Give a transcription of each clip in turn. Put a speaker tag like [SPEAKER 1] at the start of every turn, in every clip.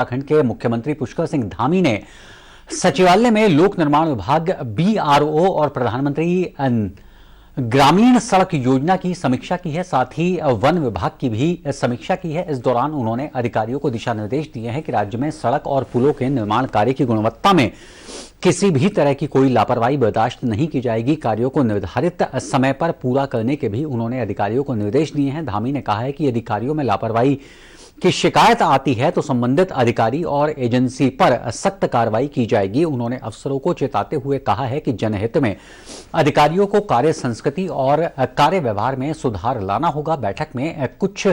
[SPEAKER 1] उत्तराखंड के मुख्यमंत्री पुष्कर सिंह धामी ने सचिवालय में लोक निर्माण विभाग बीआरओ और प्रधानमंत्री ग्रामीण सड़क योजना की समीक्षा की है। साथ ही वन विभाग की भी समीक्षा की है। इस दौरान उन्होंने अधिकारियों को दिशा निर्देश दिए हैं कि राज्य में सड़क और पुलों के निर्माण कार्य की गुणवत्ता में किसी भी तरह की कोई लापरवाही बर्दाश्त नहीं की जाएगी। कार्यों को निर्धारित समय पर पूरा करने के भी उन्होंने अधिकारियों को निर्देश दिए हैं। धामी ने कहा है कि यदि कार्यों में लापरवाही की शिकायत आती है तो संबंधित अधिकारी और एजेंसी पर सख्त कार्रवाई की जाएगी। उन्होंने अफसरों को चेताते हुए कहा है कि जनहित में अधिकारियों को कार्य संस्कृति और कार्य व्यवहार में सुधार लाना होगा। बैठक में कुछ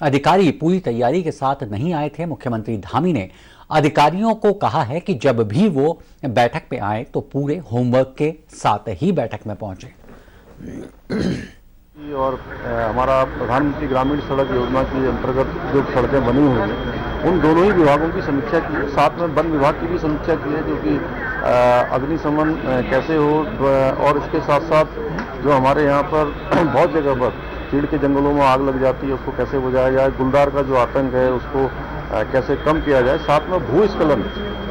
[SPEAKER 1] अधिकारी पूरी तैयारी के साथ नहीं आए थे। मुख्यमंत्री धामी ने अधिकारियों को कहा है कि जब भी वो बैठक में आए तो पूरे होमवर्क के साथ ही बैठक में पहुंचे।
[SPEAKER 2] और हमारा प्रधानमंत्री ग्रामीण सड़क योजना के अंतर्गत जो सड़कें बनी हुई हैं उन दोनों ही विभागों की समीक्षा की है। साथ में वन विभाग की भी समीक्षा की है, जो कि अग्निशमन कैसे हो, और इसके साथ साथ जो हमारे यहाँ पर बहुत जगह पर चीड़ के जंगलों में आग लग जाती है उसको कैसे बुझाया जाए, गुलदार का जो आतंक है उसको कैसे कम किया जाए। साथ में भूस्खलन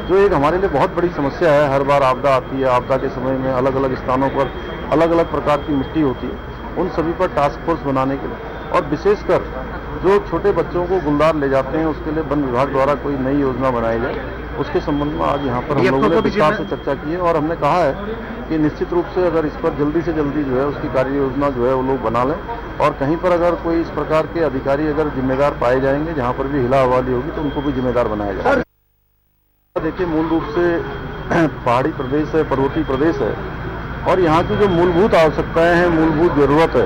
[SPEAKER 2] जो एक हमारे लिए बहुत बड़ी समस्या है। हर बार आपदा आती है, आपदा के समय में अलग अलग स्थानों पर अलग अलग प्रकार की मिट्टी होती है, उन सभी पर टास्क फोर्स बनाने के लिए और विशेषकर जो छोटे बच्चों को गुलदार ले जाते हैं उसके लिए वन विभाग द्वारा कोई नई योजना बनाई जाए, उसके संबंध में आज यहाँ पर हम लोगों ने विस्तार से चर्चा की है। और हमने कहा है कि निश्चित रूप से अगर इस पर जल्दी से जल्दी जो है उसकी कार्य योजना जो है वो लोग बना लें, और कहीं पर अगर कोई इस प्रकार के अधिकारी अगर जिम्मेदार पाए जाएंगे जहाँ पर भी हिला हवाली होगी तो उनको भी जिम्मेदार बनाया जाए। देखिए, मूल रूप से पहाड़ी प्रदेश है, पर्वतीय प्रदेश है, और यहाँ की जो मूलभूत आवश्यकताएं हैं, मूलभूत जरूरत है,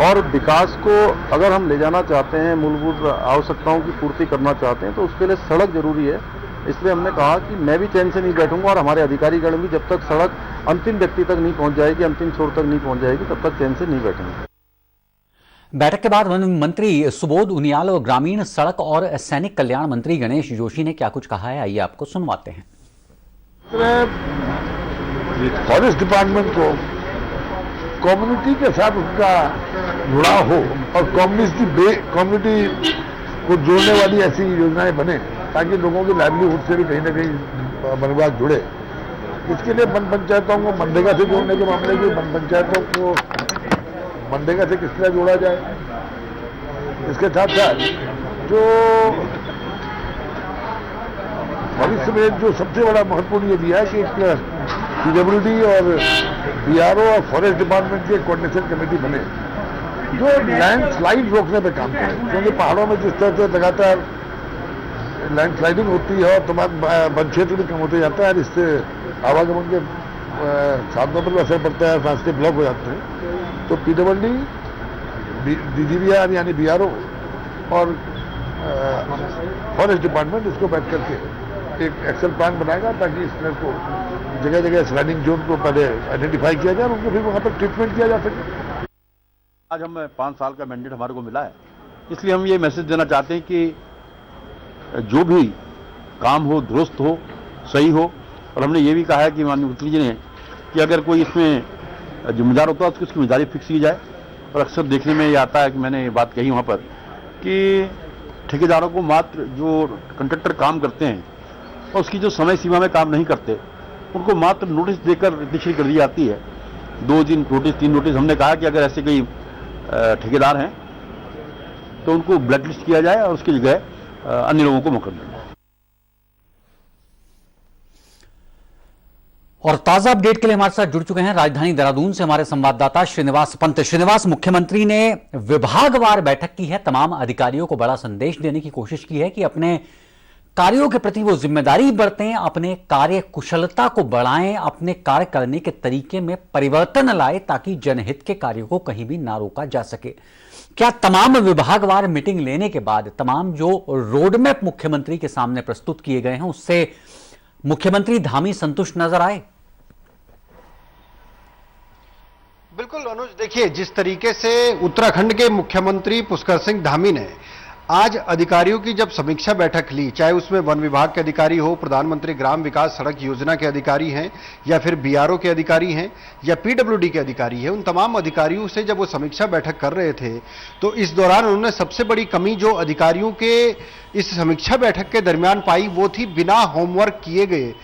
[SPEAKER 2] और विकास को अगर हम ले जाना चाहते हैं, मूलभूत आवश्यकताओं की पूर्ति करना चाहते हैं तो उसके लिए सड़क जरूरी है। इसलिए हमने कहा कि मैं भी चैन से नहीं बैठूंगा और हमारे अधिकारीगण भी जब तक सड़क अंतिम व्यक्ति तक नहीं पहुंच जाएगी, अंतिम छोर तक नहीं पहुंच जाएगी, तब तक चैन से नहीं बैठेंगे।
[SPEAKER 1] बैठक के बाद वन मंत्री सुबोध उनियाल और ग्रामीण सड़क और सैनिक कल्याण मंत्री गणेश जोशी ने क्या कुछ कहा है, आइए आपको सुनवाते हैं।
[SPEAKER 3] फॉरेस्ट डिपार्टमेंट को कम्युनिटी के साथ उसका जुड़ाव हो और कम्युनिटी को जोड़ने वाली ऐसी योजनाएं बने ताकि लोगों की लाइवलीहुड से भी कहीं ना कहीं वन विभाग जुड़े। इसके लिए वन पंचायतों को मनरेगा से जोड़ने के मामले की वन पंचायतों को मनरेगा से किस तरह जोड़ा जाए। इसके साथ साथ जो भविष्य में जो सबसे बड़ा महत्वपूर्ण ये दिया है कि एक पीडब्ल्यूडी और बीआरओ और फॉरेस्ट डिपार्टमेंट की एक कोऑर्डिनेशन कमेटी बने जो लैंडस्लाइड रोकने पे काम करे, क्योंकि पहाड़ों में जिस तरह से लगातार लैंडस्लाइडिंग होती है और तमाम वन क्षेत्र भी कम होते जाता है, इससे आवागमन के साधनों पर भी असर पड़ता है, रास्ते ब्लॉक हो जाते हैं। तो पीडब्ल्यूडी, डीजीबीआर यानी बीआरओ और फॉरेस्ट डिपार्टमेंट इसको बैठ करके एक एक्शन प्लान बनाएगा ताकि इस तरह को जगह जगह स्लाइडिंग जोन को पहले आइडेंटिफाई किया जाए और उनको फिर वहाँ पर ट्रीटमेंट किया जा सके।
[SPEAKER 2] आज हम 5 साल का मैंडेट हमारे को मिला है, इसलिए हम ये मैसेज देना चाहते हैं कि जो भी काम हो दुरुस्त हो, सही हो। और हमने ये भी कहा है कि माननीय मंत्री जी ने कि अगर कोई इसमें जिम्मेदार होता है तो उसकी जिम्मेदारी फिक्स की जाए। और अक्सर देखने में ये आता है कि मैंने ये बात कही वहाँ पर कि ठेकेदारों को मात्र जो कंट्रैक्टर काम करते हैं और उसकी जो समय सीमा में काम नहीं करते उनको मात्र नोटिस देकर निश्चित कर दी जाती है, 2 दिन नोटिस, 3 नोटिस। हमने कहा कि अगर ऐसे कोई ठेकेदार हैं तो उनको ब्लैक लिस्ट किया जाए और उसकी जगह अन्य लोगों को मौका मिले।
[SPEAKER 1] और ताजा अपडेट के लिए हमारे साथ जुड़ चुके हैं राजधानी देहरादून से हमारे संवाददाता श्रीनिवास पंत। श्रीनिवास, मुख्यमंत्री ने विभागवार बैठक की है, तमाम अधिकारियों को बड़ा संदेश देने की कोशिश की है कि अपने कार्यों के प्रति वो जिम्मेदारी बरतें, अपने कार्य कुशलता को बढ़ाएं, अपने कार्य करने के तरीके में परिवर्तन लाए ताकि जनहित के कार्यों को कहीं भी ना रोका जा सके। क्या तमाम विभागवार मीटिंग लेने के बाद तमाम जो रोडमैप मुख्यमंत्री के सामने प्रस्तुत किए गए हैं उससे मुख्यमंत्री धामी संतुष्ट नजर आए?
[SPEAKER 4] बिल्कुल अनुज, देखिए जिस तरीके से उत्तराखंड के मुख्यमंत्री पुष्कर सिंह धामी ने आज अधिकारियों की जब समीक्षा बैठक ली, चाहे उसमें वन विभाग के अधिकारी हो, प्रधानमंत्री ग्राम विकास सड़क योजना के अधिकारी हैं, या फिर बीआरओ के अधिकारी हैं, या पीडब्ल्यूडी के अधिकारी हैं, उन तमाम अधिकारियों से जब वो समीक्षा बैठक कर रहे थे तो इस दौरान उन्होंने सबसे बड़ी कमी जो अधिकारियों के इस समीक्षा बैठक के दरमियान पाई वो थी बिना होमवर्क किए गए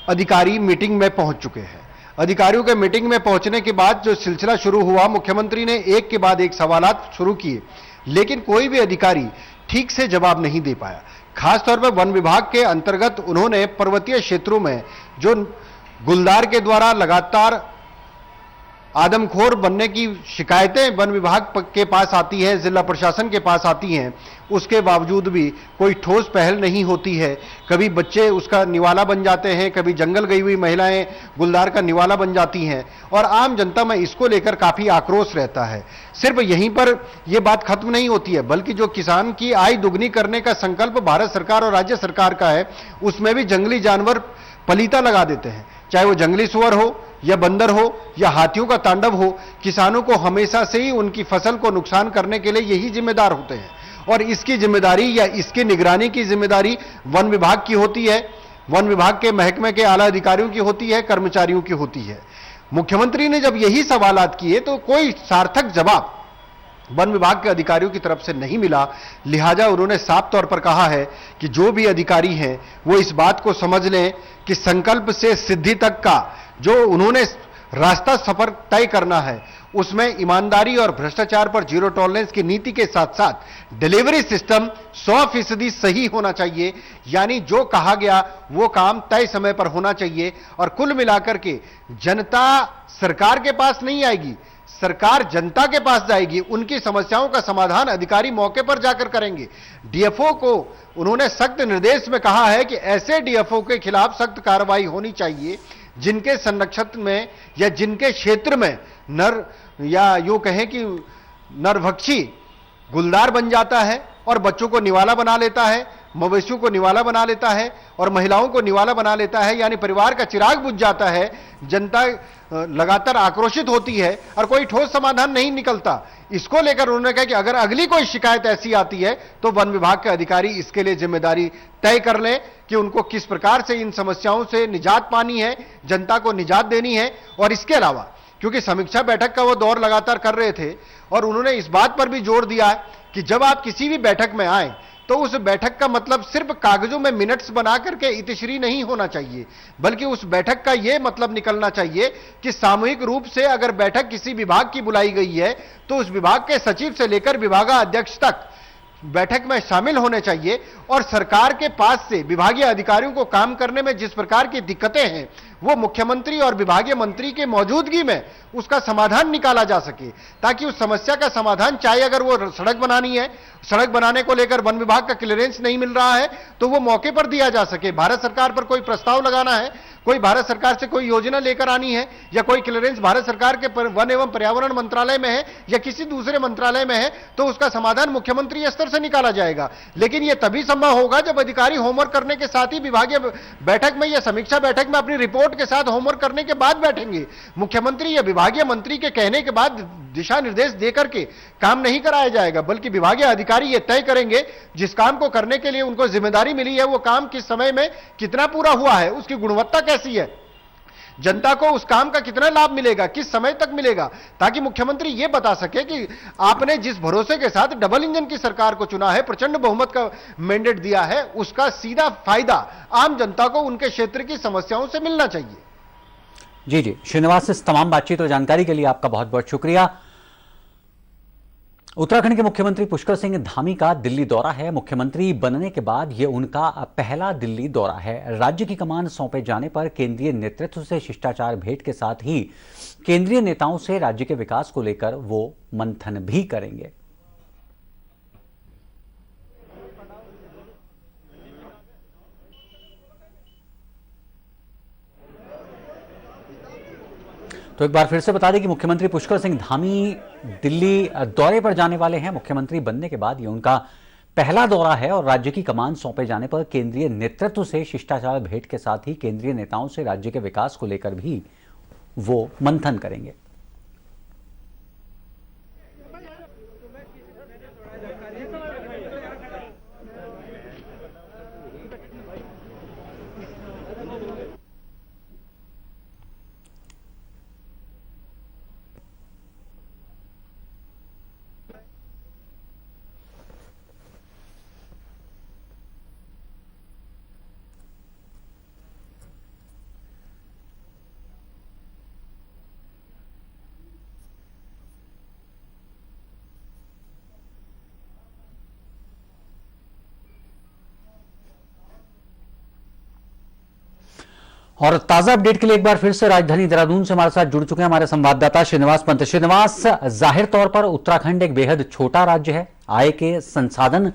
[SPEAKER 4] अधिकारी मीटिंग में पहुंच चुके हैं। अधिकारियों के मीटिंग में पहुंचने के बाद जो सिलसिला शुरू हुआ, मुख्यमंत्री ने एक के बाद एक सवालात शुरू किए, लेकिन कोई भी अधिकारी ठीक से जवाब नहीं दे पाया। खासतौर पर वन विभाग के अंतर्गत उन्होंने पर्वतीय क्षेत्रों में जो गुलदार के द्वारा लगातार आदमखोर बनने की शिकायतें वन विभाग के पास आती हैं, जिला प्रशासन के पास आती हैं, उसके बावजूद भी कोई ठोस पहल नहीं होती है। कभी बच्चे उसका निवाला बन जाते हैं, कभी जंगल गई हुई महिलाएं गुलदार का निवाला बन जाती हैं, और आम जनता में इसको लेकर काफी आक्रोश रहता है। सिर्फ यहीं पर यह बात खत्म नहीं होती है, बल्कि जो किसान की आय दुगनी करने का संकल्प भारत सरकार और राज्य सरकार का है, उसमें भी जंगली जानवर पलीता लगा देते हैं। चाहे वो जंगली सुअर हो या बंदर हो या हाथियों का तांडव हो, किसानों को हमेशा से ही उनकी फसल को नुकसान करने के लिए यही जिम्मेदार होते हैं, और इसकी जिम्मेदारी या इसकी निगरानी की जिम्मेदारी वन विभाग की होती है, वन विभाग के महकमे के आला अधिकारियों की होती है, कर्मचारियों की होती है। मुख्यमंत्री ने जब यही सवालात किए तो कोई सार्थक जवाब वन विभाग के अधिकारियों की तरफ से नहीं मिला। लिहाजा उन्होंने साफ तौर पर कहा है कि जो भी अधिकारी हैं वो इस बात को समझ लें कि संकल्प से सिद्धि तक का जो उन्होंने रास्ता सफर तय करना है, उसमें ईमानदारी और भ्रष्टाचार पर जीरो टॉलरेंस की नीति के साथ साथ डिलीवरी सिस्टम 100% सही होना चाहिए। यानी जो कहा गया वो काम तय समय पर होना चाहिए, और कुल मिलाकर के जनता सरकार के पास नहीं आएगी, सरकार जनता के पास जाएगी। उनकी समस्याओं का समाधान अधिकारी मौके पर जाकर करेंगे। डीएफओ को उन्होंने सख्त निर्देश में कहा है कि ऐसे डीएफओ के खिलाफ सख्त कार्रवाई होनी चाहिए जिनके संरक्षण में या जिनके क्षेत्र में नर या यूं कहें कि नरभक्षी गुलदार बन जाता है और बच्चों को निवाला बना लेता है, मवेशियों को निवाला बना लेता है और महिलाओं को निवाला बना लेता है, यानी परिवार का चिराग बुझ जाता है। जनता लगातार आक्रोशित होती है और कोई ठोस समाधान नहीं निकलता। इसको लेकर उन्होंने कहा कि अगर अगली कोई शिकायत ऐसी आती है तो वन विभाग के अधिकारी इसके लिए जिम्मेदारी तय कर लें कि उनको किस प्रकार से इन समस्याओं से निजात पानी है, जनता को निजात देनी है। और इसके अलावा क्योंकि समीक्षा बैठक का वो दौर लगातार कर रहे थे और उन्होंने इस बात पर भी जोर दिया है कि जब आप किसी भी बैठक में आए तो उस बैठक का मतलब सिर्फ कागजों में मिनट्स बना करके इतिश्री नहीं होना चाहिए, बल्कि उस बैठक का यह मतलब निकलना चाहिए कि सामूहिक रूप से अगर बैठक किसी विभाग की बुलाई गई है तो उस विभाग के सचिव से लेकर विभागाध्यक्ष तक बैठक में शामिल होने चाहिए, और सरकार के पास से विभागीय अधिकारियों को काम करने में जिस प्रकार की दिक्कतें हैं वो मुख्यमंत्री और विभागीय मंत्री के मौजूदगी में उसका समाधान निकाला जा सके, ताकि उस समस्या का समाधान, चाहे अगर वो सड़क बनानी है, सड़क बनाने को लेकर वन विभाग का क्लियरेंस नहीं मिल रहा है तो वो मौके पर दिया जा सके। भारत सरकार पर कोई प्रस्ताव लगाना है, कोई भारत सरकार से कोई योजना लेकर आनी है या कोई क्लियरेंस भारत सरकार के वन एवं पर्यावरण मंत्रालय में है या किसी दूसरे मंत्रालय में है तो उसका समाधान मुख्यमंत्री स्तर से निकाला जाएगा। लेकिन यह तभी संभव होगा जब अधिकारी होमवर्क करने के साथ ही विभागीय बैठक में या समीक्षा बैठक में अपनी रिपोर्ट के साथ होमवर्क करने के बाद बैठेंगे। मुख्यमंत्री या विभागीय मंत्री के कहने के बाद दिशा निर्देश देकर के काम नहीं कराया जाएगा, बल्कि विभागीय अधिकारी यह तय करेंगे जिस काम को करने के लिए उनको जिम्मेदारी मिली है वो काम किस समय में कितना पूरा हुआ है, उसकी गुणवत्ता कैसी है, जनता को उस काम का कितना लाभ मिलेगा, किस समय तक मिलेगा, ताकि मुख्यमंत्री यह बता सके कि आपने जिस भरोसे के साथ डबल इंजन की सरकार को चुना है, प्रचंड बहुमत का मैंडेट दिया है, उसका सीधा फायदा आम जनता को उनके क्षेत्र की समस्याओं से मिलना चाहिए।
[SPEAKER 1] जी श्रीनिवास, इस तमाम बातचीत और जानकारी के लिए आपका बहुत बहुत शुक्रिया। उत्तराखंड के मुख्यमंत्री पुष्कर सिंह धामी का दिल्ली दौरा है। मुख्यमंत्री बनने के बाद यह उनका पहला दिल्ली दौरा है। राज्य की कमान सौंपे जाने पर केंद्रीय नेतृत्व से शिष्टाचार भेंट के साथ ही केंद्रीय नेताओं से राज्य के विकास को लेकर वो मंथन भी करेंगे। तो एक बार फिर से बता दें कि मुख्यमंत्री पुष्कर सिंह धामी दिल्ली दौरे पर जाने वाले हैं। मुख्यमंत्री बनने के बाद ये उनका पहला दौरा है और राज्य की कमान सौंपे जाने पर केंद्रीय नेतृत्व से शिष्टाचार भेंट के साथ ही केंद्रीय नेताओं से राज्य के विकास को लेकर भी वो मंथन करेंगे। और ताजा अपडेट के लिए एक बार फिर से राजधानी देहरादून से हमारे साथ जुड़ चुके हैं हमारे संवाददाता श्रीनिवास पंत। श्रीनिवास, जाहिर तौर पर उत्तराखंड एक बेहद छोटा राज्य है, आय के संसाधन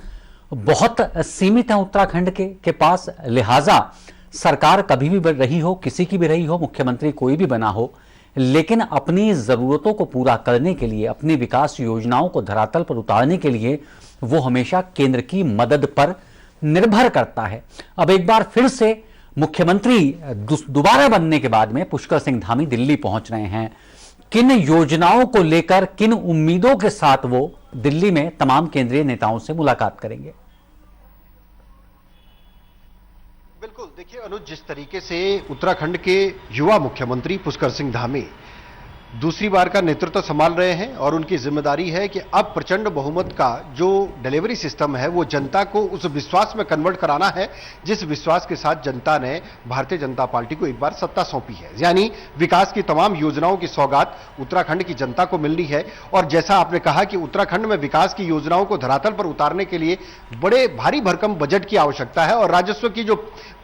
[SPEAKER 1] बहुत सीमित हैं उत्तराखंड के पास, लिहाजा सरकार कभी भी रही हो, किसी की भी रही हो, मुख्यमंत्री कोई भी बना हो, लेकिन अपनी जरूरतों को पूरा करने के लिए, अपनी विकास योजनाओं को धरातल पर उतारने के लिए वो हमेशा केंद्र की मदद पर निर्भर करता है। अब एक बार फिर से मुख्यमंत्री दोबारा बनने के बाद में पुष्कर सिंह धामी दिल्ली पहुंच रहे हैं। किन योजनाओं को लेकर, किन उम्मीदों के साथ वो दिल्ली में तमाम केंद्रीय नेताओं से मुलाकात करेंगे?
[SPEAKER 4] बिल्कुल, देखिए अनुज, जिस तरीके से उत्तराखंड के युवा मुख्यमंत्री पुष्कर सिंह धामी दूसरी बार का नेतृत्व संभाल रहे हैं और उनकी जिम्मेदारी है कि अब प्रचंड बहुमत का जो डिलीवरी सिस्टम है वो जनता को उस विश्वास में कन्वर्ट कराना है जिस विश्वास के साथ जनता ने भारतीय जनता पार्टी को एक बार सत्ता सौंपी है। यानी विकास की तमाम योजनाओं की सौगात उत्तराखंड की जनता को मिलनी है। और जैसा आपने कहा कि उत्तराखंड में विकास की योजनाओं को धरातल पर उतारने के लिए बड़े भारी भरकम बजट की आवश्यकता है और राजस्व की जो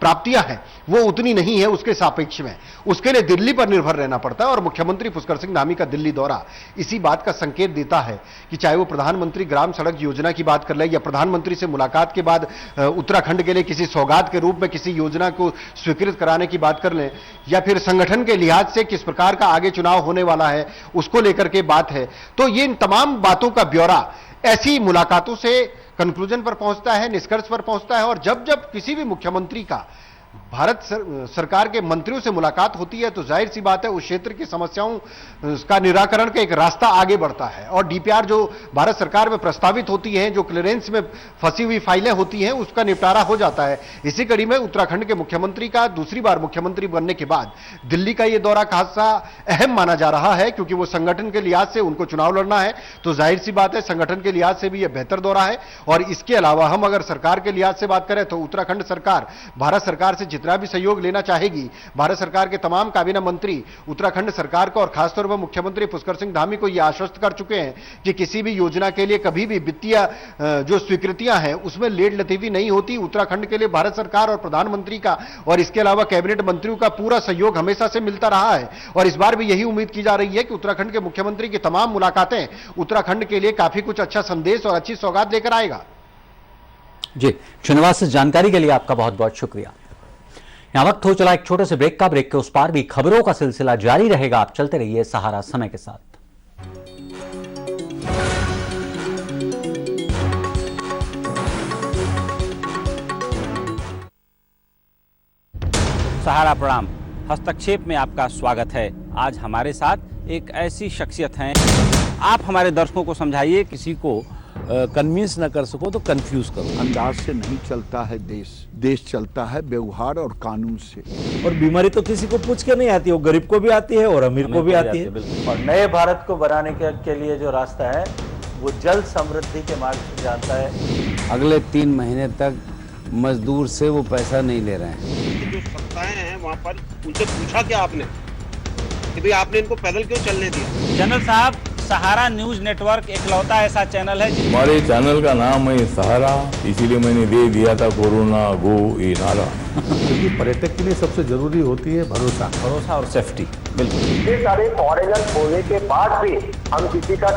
[SPEAKER 4] प्राप्तियां हैं वो उतनी नहीं है उसके सापेक्ष में, उसके लिए दिल्ली पर निर्भर रहना पड़ता है। और मुख्यमंत्री पुष्कर सिंह धामी का दिल्ली दौरा इसी बात का संकेत देता है कि चाहे वो प्रधानमंत्री ग्राम सड़क योजना की बात कर ले या प्रधानमंत्री से मुलाकात के बाद उत्तराखंड के लिए किसी सौगात के रूप में किसी योजना को स्वीकृत कराने की बात कर ले, या फिर संगठन के लिहाज से किस प्रकार का आगे चुनाव होने वाला है उसको लेकर के बात है, तो ये इन तमाम बातों का ब्यौरा ऐसी मुलाकातों से कंक्लूजन पर पहुंचता है, निष्कर्ष पर पहुंचता है। और जब जब किसी भी मुख्यमंत्री का भारत सरकार के मंत्रियों से मुलाकात होती है तो जाहिर सी बात है उस क्षेत्र की समस्याओं का निराकरण का एक रास्ता आगे बढ़ता है। और डीपीआर जो भारत सरकार में प्रस्तावित होती है, जो क्लियरेंस में फंसी हुई फाइलें होती हैं, उसका निपटारा हो जाता है। इसी कड़ी में उत्तराखंड के मुख्यमंत्री का दूसरी बार मुख्यमंत्री बनने के बाद दिल्ली का यह दौरा खासा अहम माना जा रहा है, क्योंकि वो संगठन के लिहाज से उनको चुनाव लड़ना है तो जाहिर सी बात है संगठन के लिहाज से भी यह बेहतर दौरा है। और इसके अलावा हम अगर सरकार के लिहाज से बात करें तो उत्तराखंड सरकार भारत सरकार से जितना भी सहयोग लेना चाहेगी, भारत सरकार के तमाम काबीना मंत्री उत्तराखंड सरकार को और खासतौर पर मुख्यमंत्री पुष्कर सिंह धामी को यह आश्वस्त कर चुके हैं कि किसी भी योजना के लिए कभी भी वित्तीय जो स्वीकृतियां हैं उसमें लेट लतीफी नहीं होती। उत्तराखंड के लिए भारत सरकार और प्रधानमंत्री का और इसके अलावा कैबिनेट मंत्रियों का पूरा सहयोग हमेशा से मिलता रहा है। और इस बार भी यही उम्मीद की जा रही है कि उत्तराखंड के मुख्यमंत्री की तमाम मुलाकातें उत्तराखंड के लिए काफी कुछ अच्छा संदेश और अच्छी सौगात लेकर आएगा।
[SPEAKER 1] जी श्रीनिवास, इस जानकारी के लिए आपका बहुत बहुत शुक्रिया। यहां वक्त हो चला एक छोटे से ब्रेक का। ब्रेक के उस पार भी खबरों का सिलसिला जारी रहेगा। आप चलते रहिए सहारा समय के साथ।
[SPEAKER 5] सहारा प्रणाम, हस्तक्षेप में आपका स्वागत है। आज हमारे साथ एक ऐसी शख्सियत हैं, आप हमारे दर्शकों को समझाइए।
[SPEAKER 6] किसी को कन्विंस न कर सको तो कंफ्यूज करो।
[SPEAKER 7] अंदाज से नहीं चलता है देश, देश चलता है व्यवहार और कानून से।
[SPEAKER 6] और बीमारी तो किसी को पूछ के नहीं आती, वो गरीब को भी आती है और अमीर को भी आती है।
[SPEAKER 8] और नए भारत को बनाने के लिए जो रास्ता है वो जल समृद्धि के मार्ग से जाता है।
[SPEAKER 9] अगले 3 महीने तक मजदूर से वो पैसा नहीं ले रहे हैं।
[SPEAKER 10] जो सत्ताएं हैं वहाँ पर उनसे पूछा क्या आपने कि भाई आपने इनको पैदल क्यों चलने दिया?
[SPEAKER 5] जनरल साहब, सहारा न्यूज नेटवर्क एकलौता ऐसा चैनल है
[SPEAKER 11] हमारे चैनल का नाम है सहारा, इसीलिए मैंने दे दिया था कोरोना गो ये नारा।
[SPEAKER 7] क्योंकि पर्यटक के लिए सबसे जरूरी होती है भरोसा
[SPEAKER 5] और सेफ्टी। बिल्कुल,
[SPEAKER 12] ये सारे फॉरेनर होने के बाद भी हम किसी का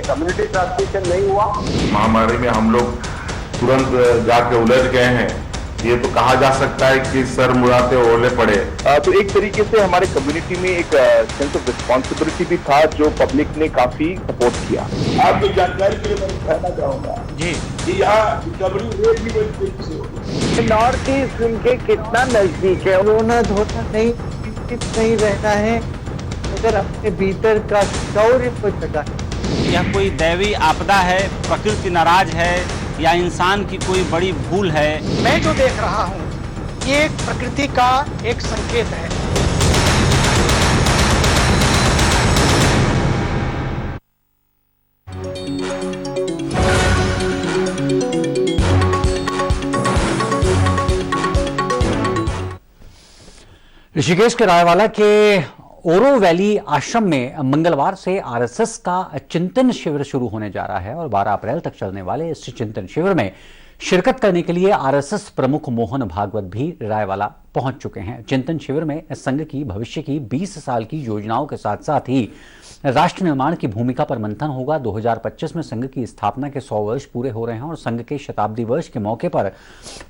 [SPEAKER 12] कम्युनिटी ट्रांसमिशन नहीं हुआ।
[SPEAKER 11] महामारी में हम लोग तुरंत जाके उलझ गए हैं, ये तो कहा जा सकता है कि सर मुड़ाते ओले पड़े।
[SPEAKER 12] तो एक तरीके से हमारे कम्युनिटी में एक सेंस ऑफ रिस्पॉन्सिबिलिटी भी था जो पब्लिक ने काफी सपोर्ट किया।
[SPEAKER 13] आपको जानकारी के लिए मैं कहना चाहूँगा
[SPEAKER 5] जी
[SPEAKER 13] कि यहाँ रिकवरी रेट भी बड़ी तेजी से होगी।
[SPEAKER 12] नॉर्थ ईस्ट उनके कितना नजदीक है,
[SPEAKER 14] कोरोना धोखा नहीं रहना है अगर अपने भीतर का शौर्य को जगा।
[SPEAKER 5] यह कोई दैवी आपदा है, प्रकृति नाराज है या इंसान की कोई बड़ी भूल है?
[SPEAKER 14] मैं जो देख रहा हूँ ये प्रकृति का एक संकेत है।
[SPEAKER 1] ऋषिकेश के रायवाला के ओरो वैली आश्रम में मंगलवार से आरएसएस का चिंतन शिविर शुरू होने जा रहा है और 12 अप्रैल तक चलने वाले इस चिंतन शिविर में शिरकत करने के लिए आरएसएस प्रमुख मोहन भागवत भी रायवाला पहुंच चुके हैं। चिंतन शिविर में संघ की भविष्य की 20 साल की योजनाओं के साथ साथ ही राष्ट्र निर्माण की भूमिका पर मंथन होगा। 2025 में संघ की स्थापना के 100 वर्ष पूरे हो रहे हैं और संघ के शताब्दी वर्ष के मौके पर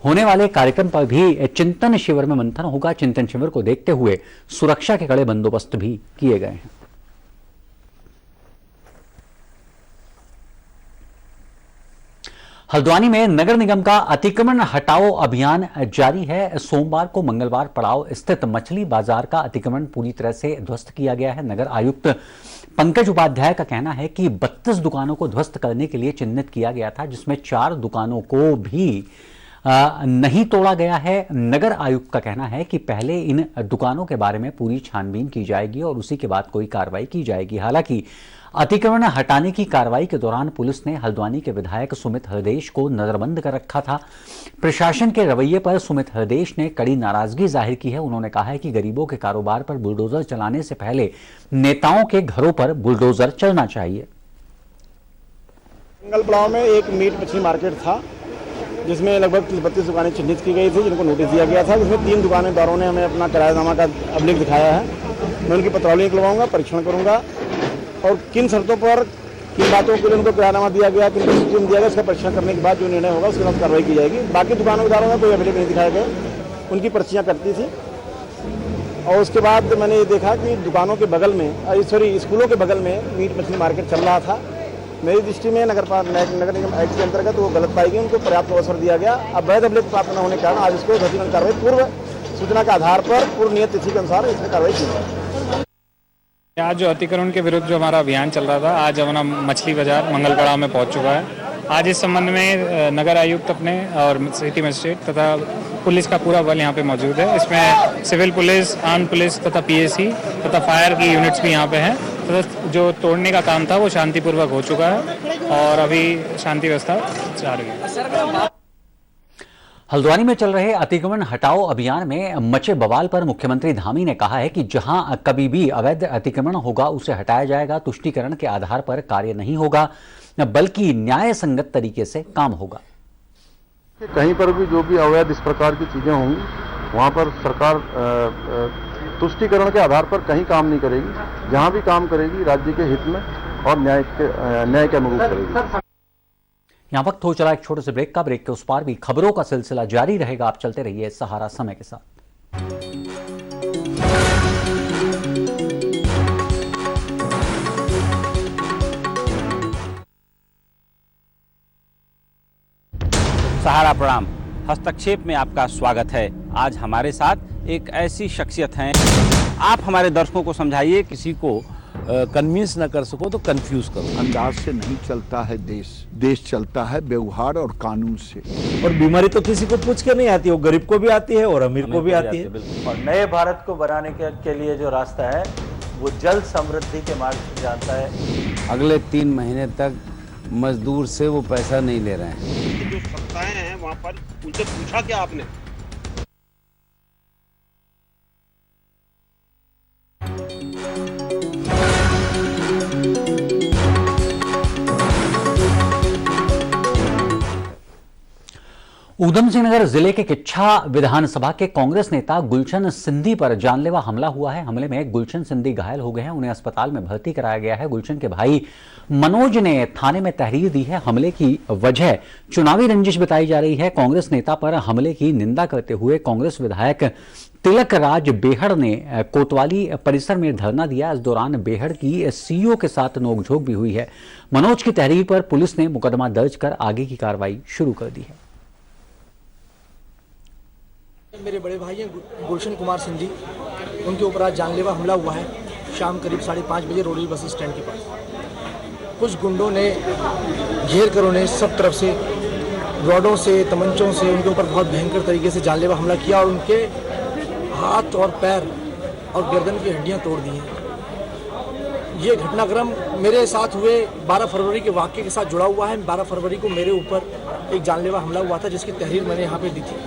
[SPEAKER 1] होने वाले कार्यक्रम पर भी चिंतन शिविर में मंथन होगा। चिंतन शिविर को देखते हुए सुरक्षा के कड़े बंदोबस्त भी किए गए हैं। हल्द्वानी में नगर निगम का अतिक्रमण हटाओ अभियान जारी है। सोमवार को मंगलवार पड़ाव स्थित मछली बाजार का अतिक्रमण पूरी तरह से ध्वस्त किया गया है। नगर आयुक्त पंकज उपाध्याय का कहना है कि 32 दुकानों को ध्वस्त करने के लिए चिन्हित किया गया था, जिसमें 4 दुकानों को भी नहीं तोड़ा गया है। नगर आयुक्त का कहना है कि पहले इन दुकानों के बारे में पूरी छानबीन की जाएगी और उसी के बाद कोई कार्रवाई की जाएगी। हालांकि अतिक्रमण हटाने की कार्रवाई के दौरान पुलिस ने हल्द्वानी के विधायक सुमित हृदेश को नजरबंद कर रखा था। प्रशासन के रवैये पर सुमित हृदेश ने कड़ी नाराजगी जाहिर की है। उन्होंने कहा है कि गरीबों के कारोबार पर बुलडोजर चलाने से पहले नेताओं के घरों पर बुलडोजर चलना चाहिए।
[SPEAKER 15] मंगलपड़ाव में एक मीट मछली मार्केट था, जिसमें लगभग 30-32 दुकानें चिन्हित की गई थी, जिनको नोटिस दिया गया था। जिसमें 3 दुकानदारों ने हमें अपना किरायानामा का अभिलेख दिखाया है। मैं उनकी पत्रौली निकलवाऊंगा, परीक्षण करूंगा और किन शर्तों पर किन बातों के लिए उनको किरायानामा दिया गया, किन को दिया गया, उसका परीक्षण करने के बाद जो निर्णय होगा उसके बाद कार्रवाई की जाएगी। बाकी दुकानदारों में कोई अभिलेख नहीं दिखाया गया, उनकी पर्चियाँ कटती थी। और उसके बाद मैंने ये देखा कि दुकानों के बगल में स्कूलों के बगल में मीट मछली मार्केट चल रहा था। मेरी दृष्टि में नगर निगम एक्ट के अंतर्गत वो गलत पाई गई, उनको पर्याप्त अवसर दिया गया। अवैध अभिलेख प्राप्त न होने के कारण आज इसको गतिरोध कार्रवाई पूर्व सूचना के आधार पर पूर्व नियत तिथि के अनुसार इसमें कार्रवाई की जाए।
[SPEAKER 16] आज जो अतिक्रमण के विरुद्ध जो हमारा अभियान चल रहा था, आज हमारा मछली बाजार मंगलपड़ाव में पहुंच चुका है। आज इस संबंध में नगर आयुक्त अपने और सिटी मजिस्ट्रेट तथा पुलिस का पूरा बल यहाँ पे मौजूद है। इसमें सिविल पुलिस, आर्म्ड पुलिस तथा पीएसी तथा फायर की यूनिट्स भी यहाँ पे हैं। तथा जो तोड़ने का काम था वो शांतिपूर्वक हो चुका है और अभी शांति व्यवस्था चल रही है।
[SPEAKER 1] हल्द्वानी में चल रहे अतिक्रमण हटाओ अभियान में मचे बवाल पर मुख्यमंत्री धामी ने कहा है कि जहां कभी भी अवैध अतिक्रमण होगा उसे हटाया जाएगा। तुष्टीकरण के आधार पर कार्य नहीं होगा, बल्कि न्याय संगत तरीके से काम होगा।
[SPEAKER 2] कहीं पर भी जो भी अवैध इस प्रकार की चीजें होंगी वहां पर सरकार तुष्टीकरण के आधार पर कहीं काम नहीं करेगी। जहां भी काम करेगी राज्य के हित में और न्याय के अनुरूप करेगी।
[SPEAKER 1] यहां वक्त हो चला एक छोटे से ब्रेक का। ब्रेक के उस पार भी खबरों का सिलसिला जारी रहेगा। आप चलते रहिए सहारा समय के साथ।
[SPEAKER 5] सहारा प्रणाम। हस्तक्षेप में आपका स्वागत है। आज हमारे साथ एक ऐसी शख्सियत हैं, आप हमारे दर्शकों को समझाइए।
[SPEAKER 7] किसी को कन्विंस न कर सको तो कंफ्यूज करो। अंदाज से नहीं चलता है देश, देश चलता है व्यवहार और कानून से।
[SPEAKER 6] और बीमारी तो किसी को पूछ के नहीं आती, वो गरीब को भी आती है और अमीर को भी आती है।
[SPEAKER 8] और नए भारत को बनाने के लिए जो रास्ता है वो जल समृद्धि के मार्ग से जाता है।
[SPEAKER 9] अगले 3 महीने तक मजदूर से वो पैसा नहीं ले रहे हैं।
[SPEAKER 10] जो सत्ताएं हैं वहाँ पर उनसे पूछा क्या आपने?
[SPEAKER 1] ऊधम सिंह नगर जिले के किच्छा विधानसभा के कांग्रेस नेता गुलशन सिंधी पर जानलेवा हमला हुआ है। हमले में गुलशन सिंधी घायल हो गए हैं, उन्हें अस्पताल में भर्ती कराया गया है। गुलशन के भाई मनोज ने थाने में तहरीर दी है। हमले की वजह चुनावी रंजिश बताई जा रही है। कांग्रेस नेता पर हमले की निंदा करते हुए कांग्रेस विधायक तिलक राज बेहड़ ने कोतवाली परिसर में धरना दिया। इस दौरान बेहड़ की सीईओ के साथ नोकझोंक भी हुई है। मनोज की तहरीर पर पुलिस ने मुकदमा दर्ज कर आगे की कार्रवाई शुरू कर दी है।
[SPEAKER 17] मेरे बड़े भाई हैं गुलशन कुमार सिंधी, उनके ऊपर आज जानलेवा हमला हुआ है। शाम करीब 5:30 बजे रोडवेज बस स्टैंड के पास कुछ गुंडों ने घेर कर उन्हें सब तरफ से रॉडों से, तमंचों से उनके ऊपर बहुत भयंकर तरीके से जानलेवा हमला किया और उनके हाथ और पैर और गर्दन की हड्डियां तोड़ दी हैं। ये घटनाक्रम मेरे साथ हुए 12 फरवरी के वाक़ये के साथ जुड़ा हुआ है। 12 फरवरी को मेरे ऊपर एक जानलेवा हमला हुआ था, जिसकी तहरीर मैंने यहाँ पे दी थी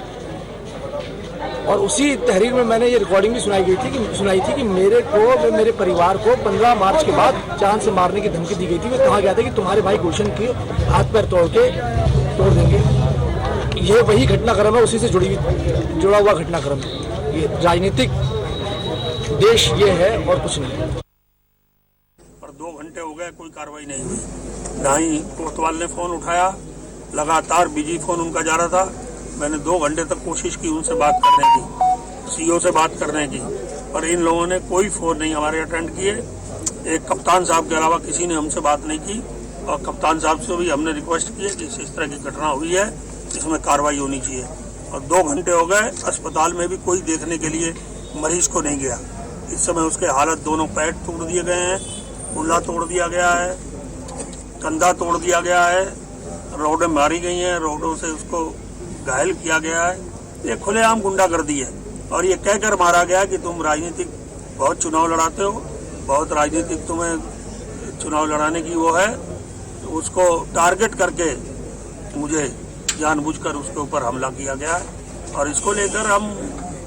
[SPEAKER 17] और उसी तहरीर में मैंने ये रिकॉर्डिंग भी सुनाई थी कि मेरे परिवार को 15 मार्च के बाद जान से मारने की धमकी दी गई थी। मैं कहा गया था कि तुम्हारे भाई गुलशन के हाथ पैर तोड़ देंगे। ये वही घटनाक्रम है, उसी से जुड़ा हुआ घटनाक्रम है। ये राजनीतिक देश ये है और कुछ नहीं।
[SPEAKER 18] पर 2 घंटे हो गए, कोई कार्रवाई नहीं हुई। ना ही कोतवाल ने फोन उठाया, लगातार बिजी फोन उनका जा रहा था। मैंने 2 घंटे तक कोशिश की उनसे बात करने की, सीओ से बात करने की, पर इन लोगों ने कोई फोन नहीं हमारे अटेंड किए। एक कप्तान साहब के अलावा किसी ने हमसे बात नहीं की, और कप्तान साहब से भी हमने रिक्वेस्ट की है कि इस तरह की घटना हुई है, इसमें कार्रवाई होनी चाहिए। और 2 घंटे हो गए, अस्पताल में भी कोई देखने के लिए मरीज को नहीं गया। इस समय उसके हालत, दोनों पैर तोड़ दिए गए हैं, कुल्ला तोड़ दिया गया है, कंधा तोड़ दिया गया है, रोडें मारी गई हैं, रोडों से उसको घायल किया गया है। ये खुलेआम गुंडागर्दी है, और ये कहकर मारा गया कि तुम राजनीतिक बहुत चुनाव लड़ाते हो, बहुत राजनीतिक तुम्हें चुनाव लड़ाने की वो है, तो उसको टारगेट करके मुझे जानबूझकर उसके ऊपर हमला किया गया है। और इसको लेकर हम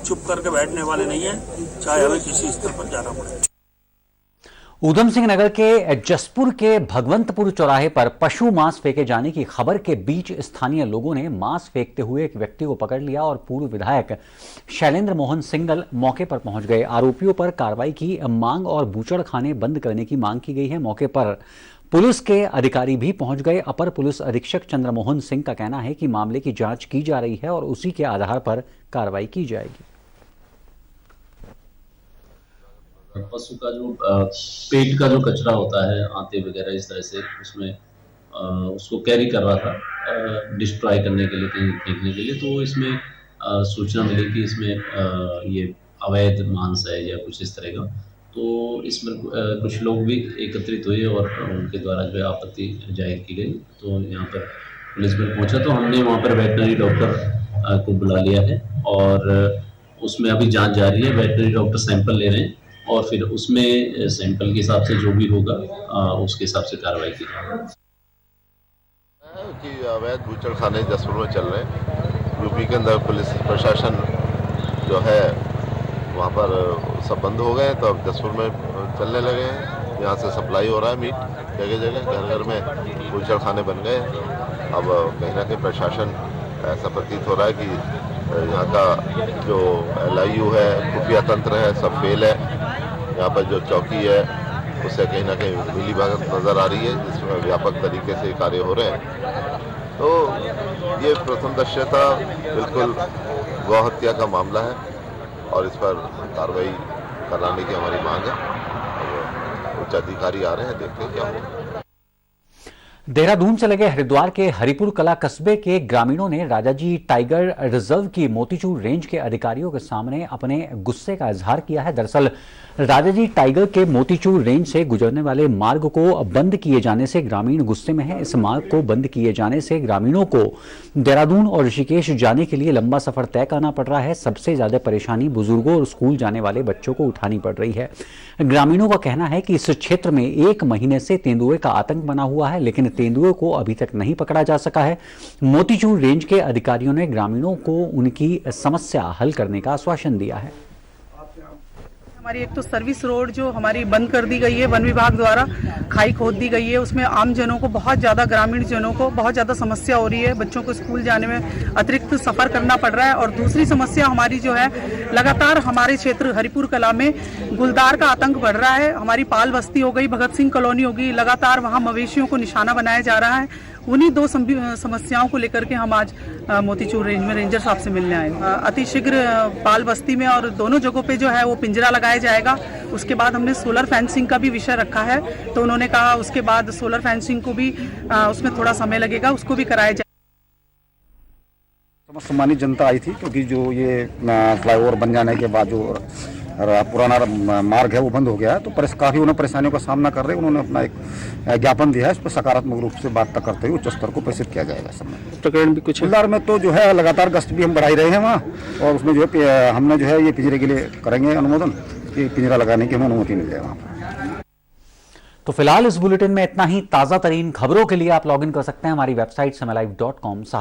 [SPEAKER 18] चुप करके बैठने वाले नहीं हैं, चाहे हमें किसी स्तर पर जाना पड़े।
[SPEAKER 1] ऊधम सिंह नगर के जसपुर के भगवंतपुर चौराहे पर पशु मांस फेंके जाने की खबर के बीच स्थानीय लोगों ने मांस फेंकते हुए एक व्यक्ति को पकड़ लिया और पूर्व विधायक शैलेंद्र मोहन सिंगल मौके पर पहुंच गए। आरोपियों पर कार्रवाई की मांग और बूचड़खाने बंद करने की मांग की गई है। मौके पर पुलिस के अधिकारी भी पहुंच गए। अपर पुलिस अधीक्षक चंद्रमोहन सिंह का कहना है कि मामले की जांच की जा रही है और उसी के आधार पर कार्रवाई की जाएगी।
[SPEAKER 19] पशु का जो पेट का जो कचरा होता है, आंते वगैरह इस तरह से, उसमें उसको कैरी कर रहा था डिस्ट्रॉय करने के लिए, कहीं फेंकने के लिए। तो इसमें सूचना मिली कि इसमें ये अवैध मांस है या कुछ इस तरह का। तो इसमें कुछ लोग भी एकत्रित हुए और उनके द्वारा जो है आपत्ति जाहिर की गई। तो यहाँ पर पुलिस बल पहुँचा, तो हमने वहाँ पर वेटनरी डॉक्टर को बुला लिया है और उसमें अभी जाँच जारी है। वेटनरी डॉक्टर सैंपल ले रहे हैं और फिर उसमें सैंपल के हिसाब से जो भी होगा उसके हिसाब से कार्रवाई की जाएगी।
[SPEAKER 20] कि अवैध बूचड़खाने जसपुर में चल रहे हैं। यूपी के अंदर पुलिस प्रशासन जो है वहाँ पर सब बंद हो गए, तो अब जसपुर में चलने लगे हैं। यहाँ से सप्लाई हो रहा है मीट, जगह जगह घर घर में बूचड़खाने बन गए। अब कहीं ना कहीं प्रशासन ऐसा प्रतीत हो रहा है कि यहाँ का जो LIU है, खुफिया तंत्र है, सब फेल है। यहाँ पर जो चौकी है उससे कहीं ना कहीं मिलीभगत नज़र आ रही है, जिसमें व्यापक तरीके से कार्य हो रहे हैं। तो ये प्रथम दृश्यता बिल्कुल गौ हत्या का मामला है और इस पर कार्रवाई कराने की हमारी मांग है। उच्च अधिकारी आ रहे हैं, देखते हैं क्या होगा।
[SPEAKER 1] देहरादून से लगे हरिद्वार के हरिपुर कला कस्बे के ग्रामीणों ने राजाजी टाइगर रिजर्व की मोतीचूर रेंज के अधिकारियों के सामने अपने गुस्से का इजहार किया है। दरअसल राजाजी टाइगर के मोतीचूर रेंज से गुजरने वाले मार्ग को बंद किए जाने से ग्रामीण गुस्से में हैं। इस मार्ग को बंद किए जाने से ग्रामीणों को देहरादून और ऋषिकेश जाने के लिए लंबा सफर तय करना पड़ रहा है। सबसे ज्यादा परेशानी बुजुर्गों और स्कूल जाने वाले बच्चों को उठानी पड़ रही है। ग्रामीणों का कहना है कि इस क्षेत्र में 1 महीने से तेंदुए का आतंक बना हुआ है, लेकिन तेंदुए को अभी तक नहीं पकड़ा जा सका है। मोतीचूर रेंज के अधिकारियों ने ग्रामीणों को उनकी समस्या हल करने का आश्वासन दिया है।
[SPEAKER 21] हमारी एक तो सर्विस रोड जो हमारी बंद कर दी गई है वन विभाग द्वारा, खाई खोद दी गई है, उसमें आम जनों को बहुत ज़्यादा, ग्रामीण जनों को बहुत ज़्यादा समस्या हो रही है। बच्चों को स्कूल जाने में अतिरिक्त सफ़र करना पड़ रहा है। और दूसरी समस्या हमारी जो है, लगातार हमारे क्षेत्र हरिपुर कला में गुलदार का आतंक बढ़ रहा है। हमारी पाल बस्ती हो गई, भगत सिंह कॉलोनी हो गई, लगातार वहाँ मवेशियों को निशाना बनाया जा रहा है। उन्हीं 2 समस्याओं को लेकर के हम आज मोतीचूर रेंज में रेंजर साहब से मिलने आए। अतिशीघ्र पाल बस्ती में और दोनों जगहों पे जो है वो पिंजरा लगाया जाएगा। उसके बाद हमने सोलर फेंसिंग का भी विषय रखा है, तो उन्होंने कहा उसके बाद सोलर फेंसिंग को भी उसमें थोड़ा समय लगेगा, उसको भी कराया जाए।
[SPEAKER 15] सम्मानित जनता आई थी, क्योंकि जो ये फ्लाईओवर बन जाने के बाद जो पुराना मार्ग है वो बंद हो गया है, तो काफ़ी उन्हें परेशानियों का सामना कर रहे हैं। उन्होंने अपना एक ज्ञापन दिया है, इस पर सकारात्मक रूप से बात करते हुए उच्च स्तर को प्रेषित किया जाएगा। सब प्रकरण भी कुछ गुलदार में तो जो है लगातार गश्त भी हम बढ़ाई रहे हैं वहाँ, और उसमें जो है हमने जो है ये पिंजरे के लिए करेंगे अनुमोदन, कि पिंजरा लगाने की हमें अनुमति मिल जाए वहाँ पर।
[SPEAKER 1] तो फिलहाल इस बुलेटिन में इतना ही। ताज़ा तरीन खबरों के लिए आप लॉगिन कर सकते हैं हमारी वेबसाइट samalive.com।